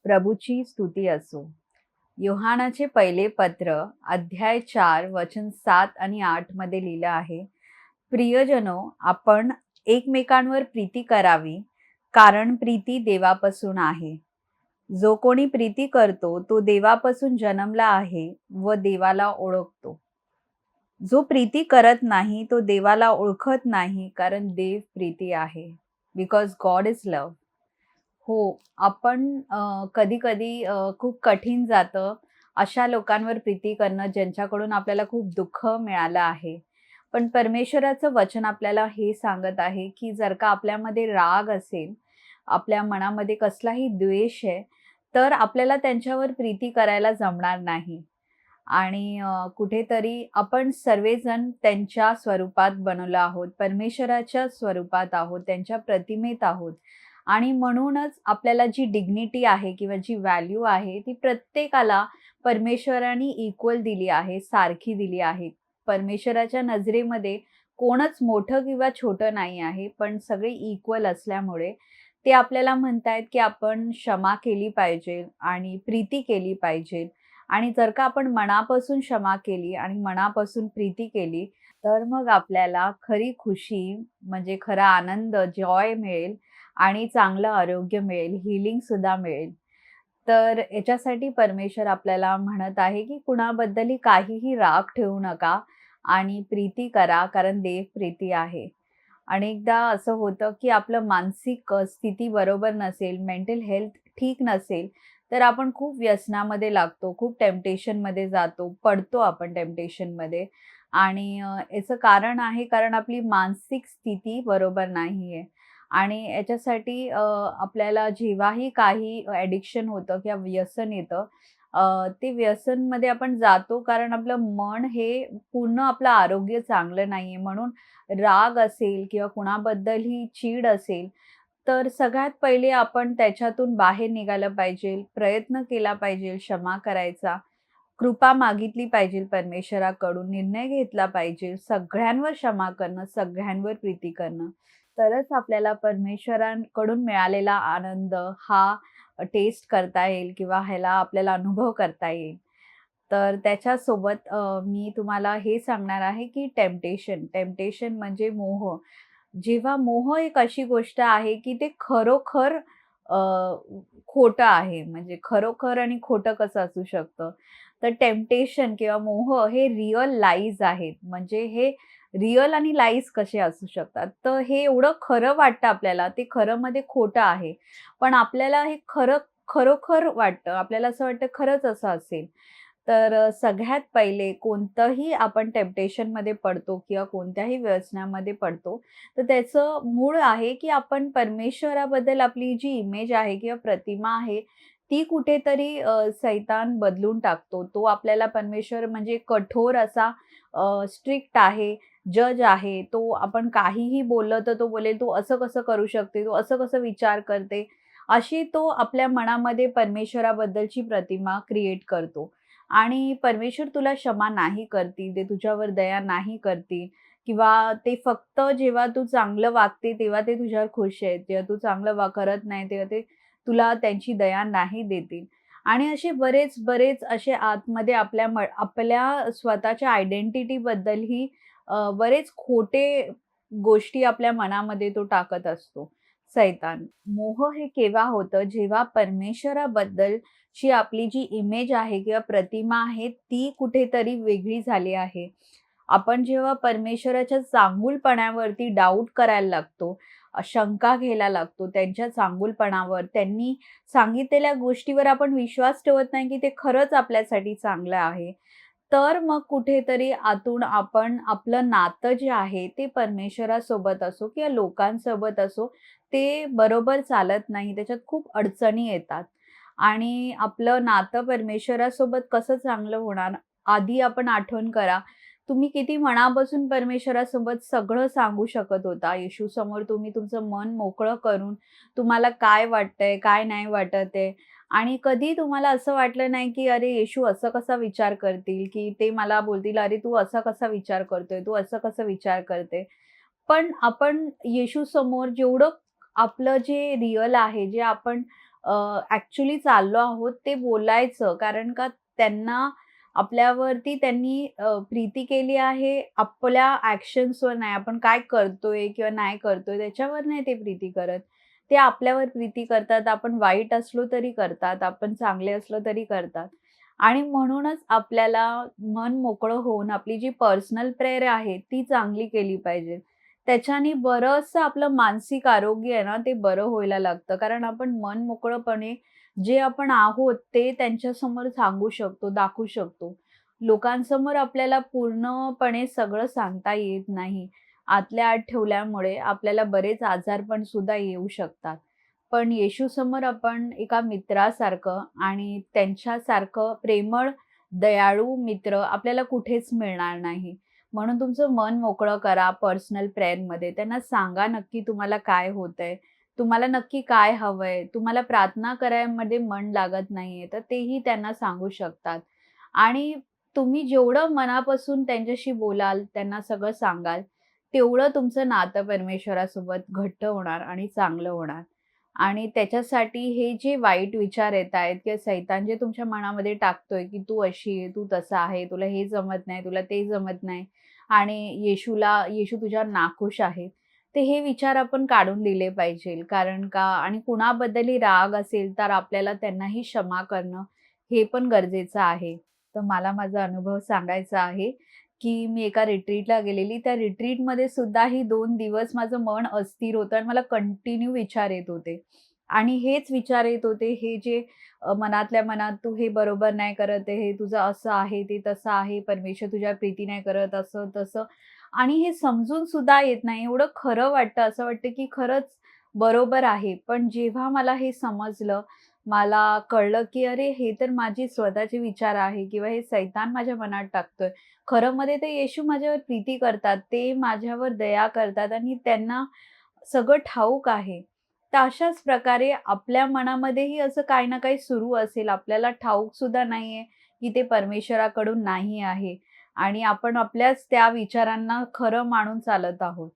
प्रभूची स्तुती असो. योहानाचे पहिले पत्र अध्याय 4 वचन 7 आणि 8 मध्ये लिहिलं आहे, प्रियजनो, आपण एकमेकांवर प्रीती करावी, कारण प्रीती देवापासून आहे. जो कोणी प्रीती करतो तो देवापासून जन्मला आहे व देवाला ओळखतो. जो प्रीती करत नाही तो देवाला ओळखत नाही, कारण देव प्रीती आहे. Because God is love. हो, आपण कधी-कधी खूप कठीण जातं अशा लोकांवर प्रीती करणं ज्यांच्याकडून आपल्याला खूप दुःख मिळालं आहे. पण परमेश्वराचं वचन आपल्याला हे सांगत आहे, की जर का आपल्यामध्ये राग असेल, आपल्या मनामध्ये कसलाही द्वेष आहे, तर आपल्याला त्यांच्यावर प्रीती करायला जमणार नाही. आणि कुठेतरी आपण सर्वजण त्यांच्या स्वरूपात बनवलो आहोत, परमेश्वराच्या स्वरूपात आहोत, त्यांच्या प्रतिमेत आहोत. आणि म्हणूनच आपल्याला जी डिग्निटी आहे किंवा जी व्हॅल्यू आहे ती प्रत्येकाला परमेश्वराने इक्वल दिली आहे, सारखी दिली आहे. परमेश्वराच्या नजरेमध्ये कोणच मोठं किंवा छोटं नाही आहे, पण सगळे इक्वल असल्यामुळे ते आपल्याला म्हणतायत, की आपण क्षमा केली पाहिजे आणि प्रीती केली पाहिजे. आणि जर का आपण मनापासून क्षमा केली आणि मनापासून प्रीती केली, तर मग आपल्याला खरी खुशी म्हणजे खरा आनंद, जॉय मिळेल आणि चांगलं आरोग्य मिळेल, हीलिंग सुद्धा मिळेल. तर याच्यासाठी परमेश्वर आपल्याला म्हणत आहे, की कुणाबद्दलही काहीही राग ठेवू नका आणि प्रीती करा, कारण देव प्रीती आहे. अनेकदा असं होतं, की आपलं मानसिक स्थिती बरोबर नसेल, मेंटल हेल्थ ठीक नसेल, तर आपण खूप व्यसनामध्ये लागतो, खूप टेम्पटेशनमध्ये जातो, पडतो आपण टेम्पटेशनमध्ये आणि याचं कारण आहे, कारण आपली मानसिक स्थिती बरोबर नाहीये. आणि याच्यासाठी आपल्याला जेव्हाही काही ॲडिक्शन होतं किंवा व्यसन येतं, ते व्यसनमध्ये आपण जातो कारण आपलं मन हे पूर्ण आपलं आरोग्य चांगलं नाहीये. म्हणून राग असेल किंवा कुणाबद्दलही चीड असेल, तर सगळ्यात पहिले आपण त्याच्यातून बाहेर निघालं पाहिजे, प्रयत्न केला पाहिजे क्षमा करायचा, कृपा मागितली पाहिजे परमेश्वराकडून, निर्णय घेतला पाहिजे, सगळ्यांवर क्षमा करणं, सगळ्यांवर प्रीती करणं. तरच आपल्याला परमेश्वरांकडून मिळालेला आनंद हा टेस्ट करता येईल किंवा ह्याला आपल्याला अनुभव करता येईल. तर त्याच्यासोबत मी तुम्हाला हे सांगणार आहे, की टेम्पटेशन म्हणजे मोह. जेव्हा मोह एक अशी गोष्ट आहे, की ते खरोखर अ, खोटं आहे. म्हणजे खरोखर आणि खोटं कसं असू शकतं? तर टेम्पटेशन किंवा मोह हे रिअल लाईज आहेत. म्हणजे हे रिअल आणि लाईज कसे असू शकतात? तर हे एवढं खरं वाटतं आपल्याला, ते खरंमध्ये खोटं आहे. पण आपल्याला हे खरोखर वाटतं. आपल्याला असं वाटतं खरंच असं असेल. तर सगळ्यात पहिले कोणतंही आपण टेम्पटेशनमध्ये पडतो किंवा कोणत्याही व्यसनामध्ये पडतो, तर त्याचं मूळ आहे, की आपण परमेश्वराबद्दल आपली जी इमेज आहे किंवा प्रतिमा आहे, ती कुठेतरी सैतान बदलून टाकतो. तो आपल्याला परमेश्वर म्हणजे कठोर असा स्ट्रिक्ट आहे, जज आहे. तो आपण काहीही बोललं तर तो बोलेल, "तू असं कसं करू शकते? तू असं कसं विचार करते?" अशी तो आपल्या मनामध्ये परमेश्वराबद्दलची प्रतिमा क्रिएट करतो. आणि परमेश्वर तुला क्षमा नाही करतील, ते तुझ्यावर दया नाही करतील किंवा ते फक्त जेव्हा तू चांगलं वागते तेव्हा ते तुझ्यावर खुश आहेत. जेव्हा तू चांगलं करत नाही तेव्हा ते तुला त्यांची दया नाही देतील. आणि असे बरेच असे आतमध्ये आपल्या स्वतःच्या आयडेंटिटीबद्दलही बरेच खोटे गोष्टी आपल्या मनामध्ये तो टाकत असतो, सैतान. मोह हे केव्हा होतं, जेव्हा परमेश्वराबद्दलची आपली जी इमेज आहे किंवा प्रतिमा आहे, ती कुठेतरी वेगळी झाली आहे. आपण जेव्हा परमेश्वराच्या चांगुलपणावरती डाऊट करायला लागतो, शंका घ्यायला लागतो त्यांच्या चांगुलपणावर, त्यांनी सांगितलेल्या गोष्टीवर आपण विश्वास ठेवत नाही, की ते खरंच आपल्यासाठी चांगलं आहे. तर मग कुठेतरी आतून आपण आपलं नातं जे आहे, ते परमेश्वरासोबत असो किंवा लोकांसोबत असो, ते बरोबर चालत नाही. त्याच्यात खूप अडचणी येतात आणि आपलं नातं परमेश्वरासोबत कसं चांगलं होणार? आधी आपण आठवण करा, तुम्ही किती मनापासून परमेश्वरासोबत सगळं सांगू शकत होता. येशूसमोर तुम्ही तुमचं मन मोकळं करून तुम्हाला काय वाटतंय, काय नाही वाटत आहे आणि कधी तुम्हाला असं वाटलं नाही, की "अरे, येशू असं कसा विचार करतील?" की ते मला बोलतील, "अरे, तू असा कसा विचार करतोय? तू असं कसं विचार करते?" पण आपण येशूसमोर जेवढं आपलं जे रिअल आहे, जे आपण ॲक्चुअली चाललो आहोत ते बोलायचं. कारण का त्यांना आपल्यावरती त्यांनी प्रीती केली आहे आपल्या ॲक्शन्सवर नाही. आपण काय करतोय किंवा नाही करतोय त्याच्यावर नाही ते प्रीती करत. ते आपल्यावर प्रीती करतात. आपण वाईट असलो तरी करतात, आपण चांगले असलो तरी करतात. आणि म्हणूनच आपल्याला मन मोकळं होऊन आपली जी पर्सनल प्रेयर आहे ती चांगली केली पाहिजे. त्याच्याने बरंचसं आपलं मानसिक आरोग्य आहे ना, ते बरं व्हायला लागतं. कारण आपण मन मोकळंपणे जे आपण आहोत ते त्यांच्यासमोर सांगू शकतो, दाखवू शकतो. लोकांसमोर आपल्याला पूर्णपणे सगळं सांगता येत नाही. आतल्या आत ठेवल्यामुळे आपल्याला बरेच आजारपण सुद्धा येऊ शकतात. पण येशूसमोर आपण एका मित्रासारखं आणि त्यांच्यासारखं प्रेमळ, दयाळू मित्र आपल्याला कुठेच मिळणार नाही. म्हणून तुमचं मन मोकळं करा पर्सनल प्रेयरमध्ये. त्यांना सांगा नक्की तुम्हाला काय होतंय? तुम्हाला नक्की काय हवंय? तुम्हाला प्रार्थना करायमध्ये मन लागत नाहीये, तर तेही त्यांना सांगू शकतात. आणि तुम्ही जेवढं मनापासून त्यांच्याशी बोलाल, त्यांना सगळं सांगाल, तेवढं तुमचं नातं परमेश्वरासोबत घट्ट होणार आणि चांगलं होणार. आणि त्याच्यासाठी हे जे वाईट विचार येतायत किंवा सैतान जे तुमच्या मनामध्ये टाकतोय, की तू अशी आहे, तू तसा आहे, तुला हे जमत नाही, तुला ते जमत नाही आणि येशू तुझ्यावर नाखुश आहे. तर हे विचार आपण काढून दिले पाहिजे. कारण का आणि कुणाबद्दलही राग असेल, तर आपल्याला त्यांनाही क्षमा करणं हे पण गरजेचं आहे. तर मला माझा अनुभव सांगायचा आहे, की मी एका रिट्रीटला गेलेली. त्या रिट्रीटमध्ये सुद्धा ही 2 दिवस माझं मन अस्थिर होतं आणि मला कंटिन्यू विचार येत होते. आणि हेच विचार येत होते, हे जे मनातल्या मनात तू हे बरोबर नाही करत आहे, हे तुझं असं आहे, ते तसं आहे, परमेश्वर तुझ्यावर प्रीती नाही करत, असं तसं. आणि हे समजून सुद्धा येत नाही. एवढं खरं वाटतं, असं वाटतं की खरंच बरोबर आहे. पण जेव्हा मला हे समजलं, मला कळलं की अरे, हे तर माझे स्वतःचे विचार आहे किंवा हे सैतान माझ्या मनात टाकतोय. खरं मध्ये ते येशू माझ्यावर प्रीती करतात. ते माझ्यावर दया करतात आणि त्यांना सगळं ठाऊक आहे. तर अशाच प्रकारे आपल्या मनामध्येही असं काही ना काही सुरू असेल, आपल्याला ठाऊक सुद्धा नाहीये, की ते परमेश्वराकडून नाही आहे आणि आपण आपल्याच त्या विचारांना खरं मानून चालत आहोत.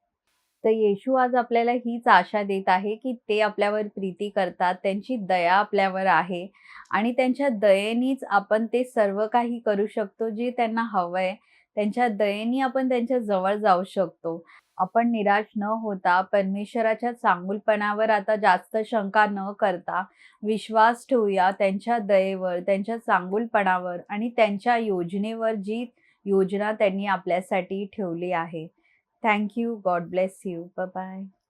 तर येशू आज आपल्याला हीच आशा देत आहे, की ते आपल्यावर प्रीती करतात, त्यांची दया आपल्यावर आहे आणि त्यांच्या दयेनीच आपण ते सर्व काही करू शकतो, जे त्यांना हवंय. त्यांच्या दयेने आपण त्यांच्या जवळ जाऊ शकतो. आपण निराश न होता परमेश्वराच्या चांगुलपणावर आता जास्त शंका न करता विश्वास ठेवूया त्यांच्या दयेवर, त्यांच्या चांगुलपणावर आणि त्यांच्या योजनेवर, जी योजना त्यांनी आपल्यासाठी ठेवली आहे. Thank you. God bless you. Bye bye.